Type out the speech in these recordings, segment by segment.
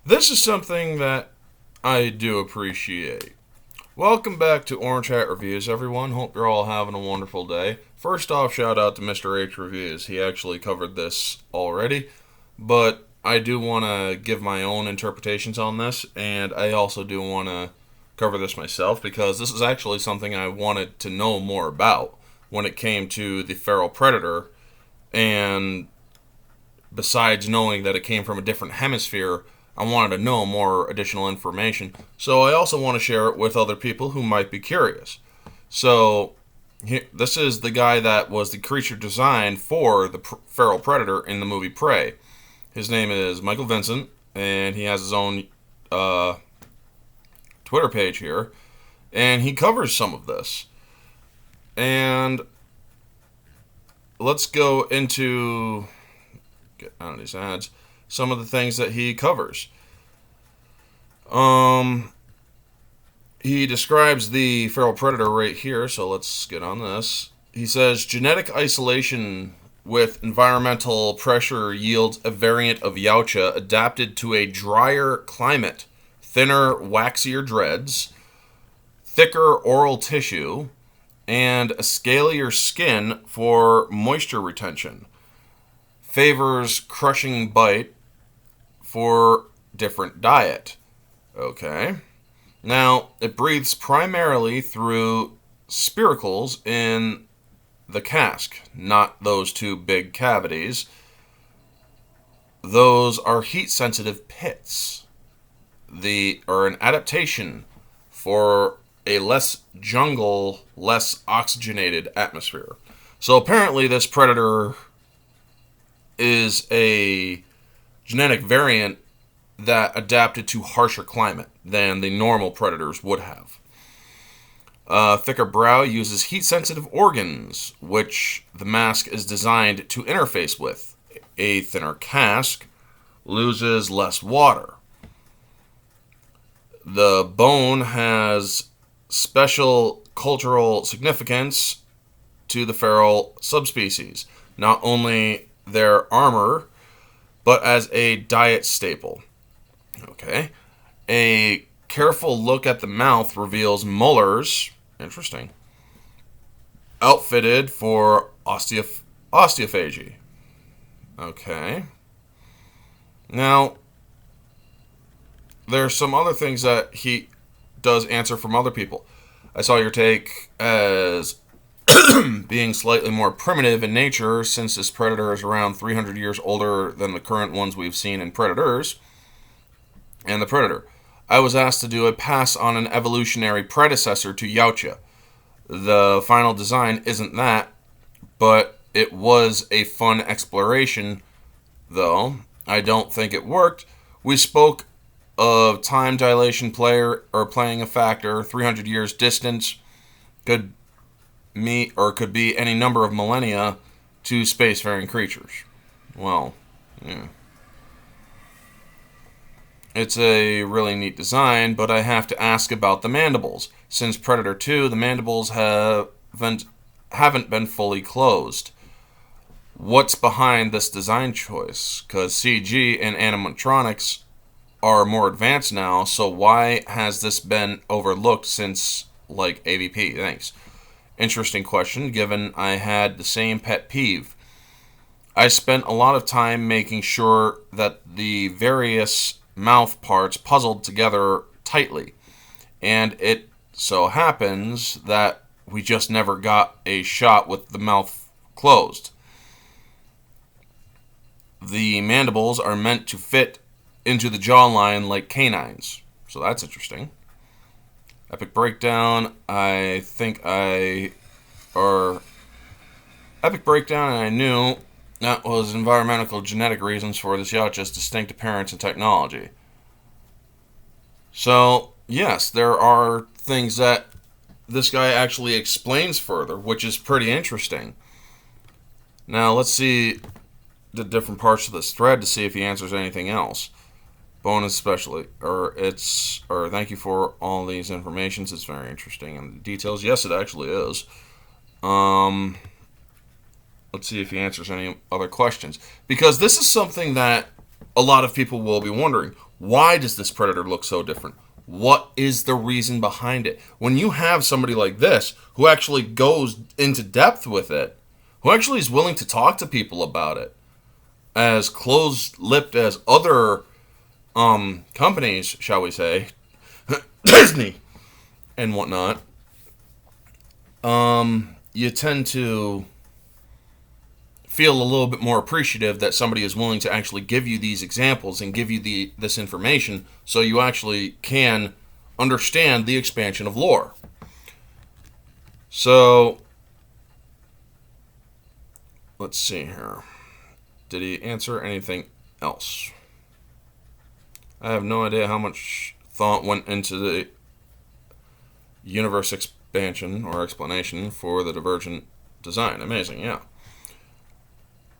This is something that I do appreciate. Welcome back to Orange Hat Reviews, everyone. Hope you're all having a wonderful day. First off, shout out to Mr. H Reviews. He actually covered this already, but I do want to give my own interpretations on this, and I also do want to cover this myself because this is actually something I wanted to know more about when it came to the feral predator. And besides knowing that it came from a different hemisphere, I wanted to know more additional information. So I also want to share it with other people who might be curious. So this is the guy that was the creature designed for the feral predator in the movie Prey. His name is Michael Vincent, and he has his own Twitter page here, and he covers some of this. And let's go into, get out of these ads, some of the things that he covers. He describes the feral predator right here, so let's get on this. He says genetic isolation with environmental pressure yields a variant of Yautja adapted to a drier climate, thinner, waxier dreads, thicker oral tissue, and a scalier skin for moisture retention. Favors crushing bite for different diet. Okay. Now, it breathes primarily through spiracles in the cask, not those two big cavities. Those are heat-sensitive pits. They are an adaptation for a less jungle, less oxygenated atmosphere. So apparently this predator is a genetic variant that adapted to harsher climate than the normal predators would have. Thicker brow uses heat-sensitive organs, which the mask is designed to interface with. A thinner cask loses less water. The bone has special cultural significance to the feral subspecies, not only their armor, but as a diet staple. Okay. A careful look at the mouth reveals molars, interesting, outfitted for osteophagy. Okay. Now, there's some other things that he does answer from other people. I saw your take as being slightly more primitive in nature since this predator is around 300 years older than the current ones we've seen in Predators and the Predator. I was asked to do a pass on an evolutionary predecessor to Yautja. The final design isn't that, but it was a fun exploration, though. I don't think it worked. We spoke of time dilation playing a factor, 300 years distance could could be any number of millennia to spacefaring creatures. Well, yeah. It's a really neat design, but I have to ask about the mandibles. Since Predator 2, the mandibles haven't been fully closed. What's behind this design choice? Because CG and animatronics are more advanced now, so why has this been overlooked since, like, AVP? Thanks. Interesting question, given I had the same pet peeve. I spent a lot of time making sure that the various mouth parts puzzled together tightly, and it so happens that we just never got a shot with the mouth closed. The mandibles are meant to fit into the jawline like canines, so that's interesting. Epic Breakdown, Epic Breakdown, and I knew that was environmental genetic reasons for this yacht's distinct appearance and technology. So, yes, there are things that this guy actually explains further, which is pretty interesting. Now, let's see the different parts of this thread to see if he answers anything else. Bonus especially, thank you for all these informations. It's very interesting. And the details, yes, it actually is. Let's see if he answers any other questions. Because this is something that a lot of people will be wondering, why does this predator look so different? What is the reason behind it? When you have somebody like this who actually goes into depth with it, who actually is willing to talk to people about it, as closed-lipped as other companies, shall we say, Disney and whatnot, you tend to feel a little bit more appreciative that somebody is willing to actually give you these examples and give you this information so you actually can understand the expansion of lore. So, let's see here. Did he answer anything else? I have no idea how much thought went into the universe expansion or explanation for the divergent design. Amazing, yeah.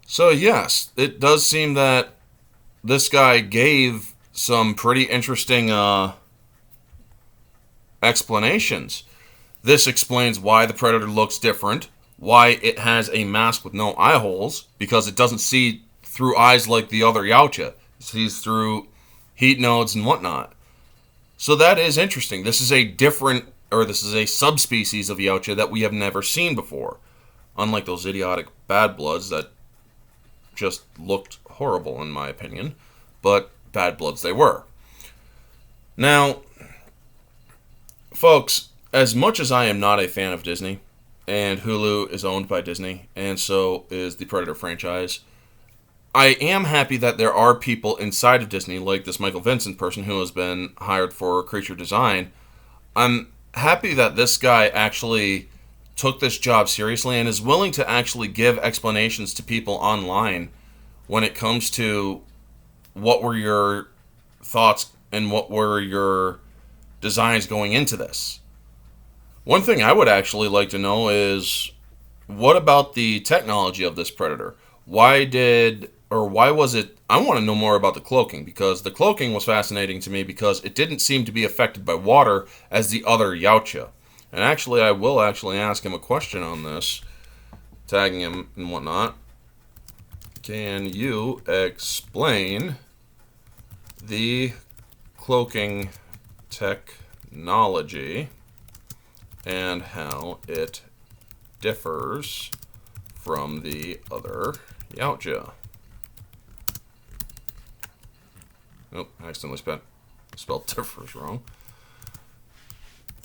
So yes, it does seem that this guy gave some pretty interesting explanations. This explains why the Predator looks different, why it has a mask with no eye holes, because it doesn't see through eyes like the other Yautja. It sees through heat nodes and whatnot. So that is interesting. This is a subspecies of Yautja that we have never seen before. Unlike those idiotic bad bloods that just looked horrible in my opinion, but bad bloods they were. Now, folks, as much as I am not a fan of Disney, and Hulu is owned by Disney, and so is the Predator franchise, I am happy that there are people inside of Disney, like this Michael Vincent person who has been hired for creature design. I'm happy that this guy actually took this job seriously and is willing to actually give explanations to people online when it comes to what were your thoughts and what were your designs going into this. One thing I would actually like to know is, what about the technology of this Predator? Why was it... I want to know more about the cloaking, because the cloaking was fascinating to me because it didn't seem to be affected by water as the other Yautja. And actually, I will actually ask him a question on this, tagging him and whatnot. Can you explain the cloaking technology and how it differs from the other Yautja? Oh, I accidentally spelled differs wrong.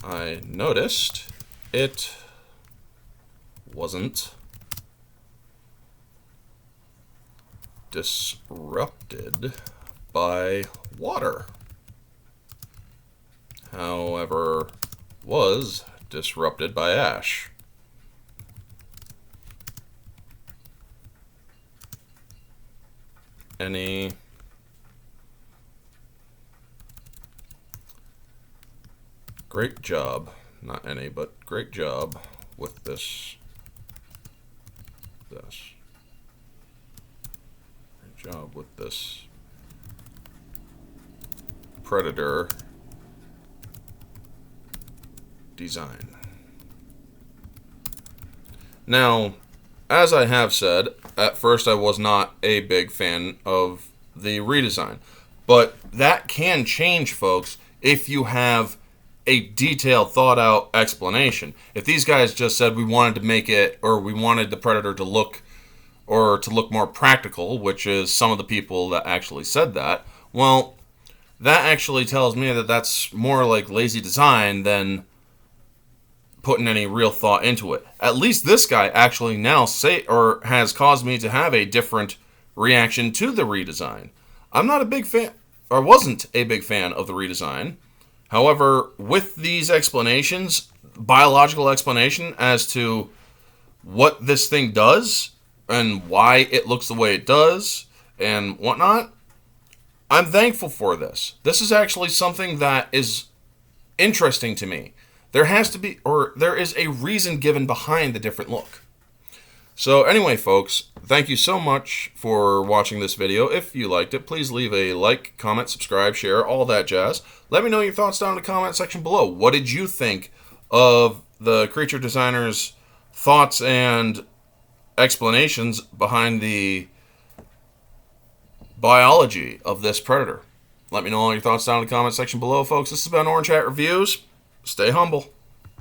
I noticed it wasn't disrupted by water. However, was disrupted by ash. Any great job, not any, but great job with this. Great job with this Predator design. Now, as I have said, at first I was not a big fan of the redesign, but that can change, folks, if you have a detailed, thought-out explanation. If these guys just said we wanted to make it, or we wanted the Predator to look more practical, which is some of the people that actually said that, well, that actually tells me that that's more like lazy design than putting any real thought into it. At least this guy actually now has caused me to have a different reaction to the redesign. I'm not a big fan, or wasn't a big fan of the redesign. However, with these explanations, biological explanation as to what this thing does and why it looks the way it does and whatnot, I'm thankful for this. This is actually something that is interesting to me. There is a reason given behind the different look. So anyway, folks, thank you so much for watching this video. If you liked it, please leave a like, comment, subscribe, share, all that jazz. Let me know your thoughts down in the comment section below. What did you think of the creature designer's thoughts and explanations behind the biology of this predator. Let me know all your thoughts down in the comment section below, folks. This has been Orange Hat Reviews. Stay humble.